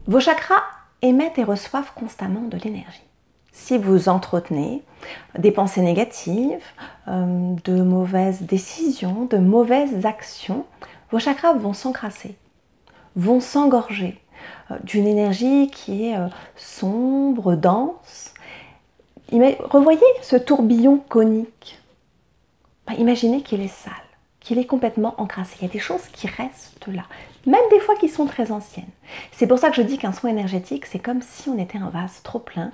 Vos chakras émettent et reçoivent constamment de l'énergie. Si vous entretenez des pensées négatives, de mauvaises décisions, de mauvaises actions, vos chakras vont s'encrasser, vont s'engorger d'une énergie qui est sombre, dense. Revoyez ce tourbillon conique. Imaginez qu'il est sale, qu'il est complètement encrassé. Il y a des choses qui restent là, même des fois qui sont très anciennes. C'est pour ça que je dis qu'un soin énergétique, c'est comme si on était un vase trop plein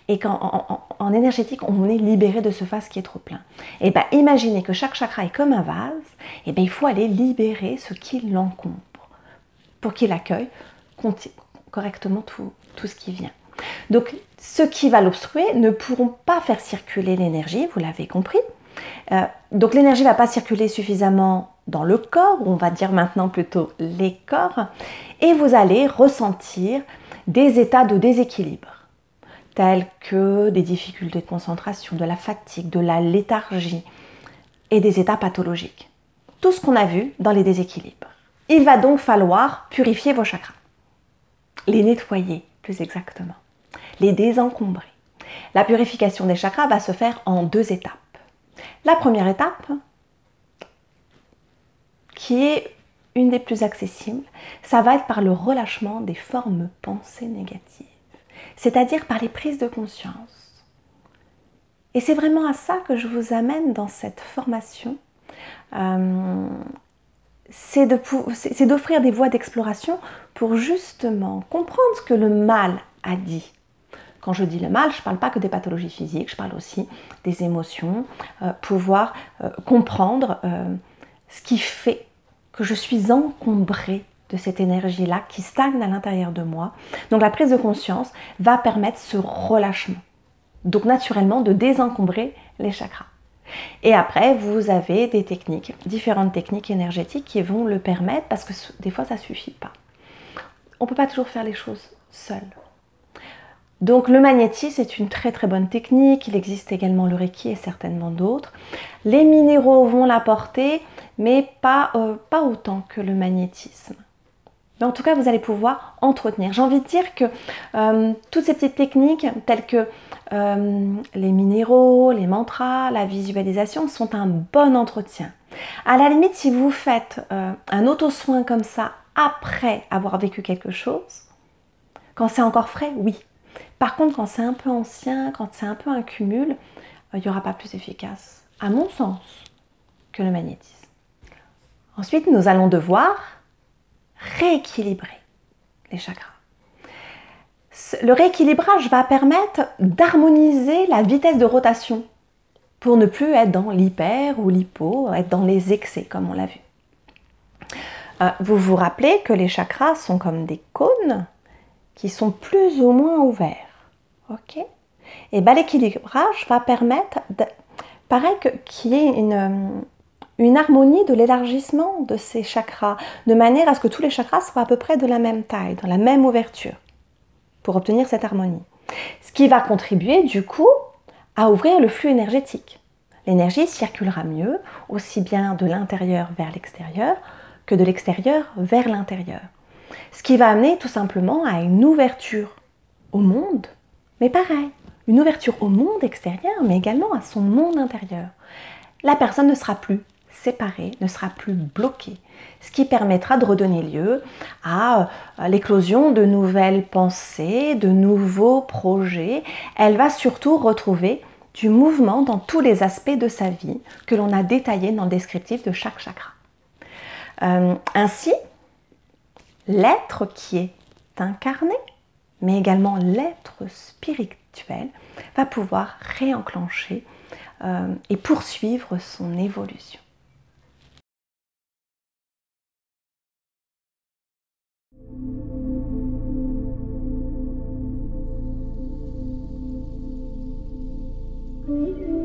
et qu'en énergétique, on est libéré de ce vase qui est trop plein. Et bien, imaginez que chaque chakra est comme un vase, et bien il faut aller libérer ce qui l'encombre pour qu'il accueille correctement tout ce qui vient. Donc, ceux qui va l'obstruer ne pourront pas faire circuler l'énergie, vous l'avez compris. Donc l'énergie ne va pas circuler suffisamment dans le corps, ou on va dire maintenant plutôt les corps, et vous allez ressentir des états de déséquilibre, tels que des difficultés de concentration, de la fatigue, de la léthargie, et des états pathologiques. Tout ce qu'on a vu dans les déséquilibres. Il va donc falloir purifier vos chakras, les nettoyer plus exactement, les désencombrer. La purification des chakras va se faire en 2 étapes. La première étape, qui est une des plus accessibles, ça va être par le relâchement des formes pensées négatives, c'est-à-dire par les prises de conscience. Et c'est vraiment à ça que je vous amène dans cette formation. C'est d'offrir des voies d'exploration pour justement comprendre ce que le mal a dit. Quand je dis le mal, je ne parle pas que des pathologies physiques, je parle aussi des émotions, pouvoir comprendre ce qui fait que je suis encombrée de cette énergie-là qui stagne à l'intérieur de moi. Donc la prise de conscience va permettre ce relâchement. Donc naturellement de désencombrer les chakras. Et après, vous avez des techniques, différentes techniques énergétiques qui vont le permettre parce que des fois, ça ne suffit pas. On ne peut pas toujours faire les choses seul. Donc le magnétisme est une très très bonne technique, il existe également le Reiki et certainement d'autres. Les minéraux vont l'apporter, mais pas autant que le magnétisme. Mais en tout cas, vous allez pouvoir entretenir. J'ai envie de dire que toutes ces petites techniques, telles que les minéraux, les mantras, la visualisation, sont un bon entretien. À la limite, si vous faites un auto-soin comme ça, après avoir vécu quelque chose, quand c'est encore frais, oui. Par contre, quand c'est un peu ancien, quand c'est un peu un cumul, il n'y aura pas plus efficace, à mon sens, que le magnétisme. Ensuite, nous allons devoir rééquilibrer les chakras. Le rééquilibrage va permettre d'harmoniser la vitesse de rotation pour ne plus être dans l'hyper ou l'hypo, être dans les excès, comme on l'a vu. Vous vous rappelez que les chakras sont comme des cônes qui sont plus ou moins ouverts. Ok. Et ben, l'équilibrage va permettre, pareil, qu'il y ait une harmonie de l'élargissement de ces chakras, de manière à ce que tous les chakras soient à peu près de la même taille, dans la même ouverture, pour obtenir cette harmonie. Ce qui va contribuer du coup à ouvrir le flux énergétique. L'énergie circulera mieux, aussi bien de l'intérieur vers l'extérieur que de l'extérieur vers l'intérieur. Ce qui va amener tout simplement à une ouverture au monde, mais pareil, une ouverture au monde extérieur, mais également à son monde intérieur. La personne ne sera plus séparée, ne sera plus bloquée, ce qui permettra de redonner lieu à l'éclosion de nouvelles pensées, de nouveaux projets. Elle va surtout retrouver du mouvement dans tous les aspects de sa vie que l'on a détaillé dans le descriptif de chaque chakra. Ainsi, l'être qui est incarné, mais également l'être spirituel, va pouvoir réenclencher et poursuivre son évolution. Oui.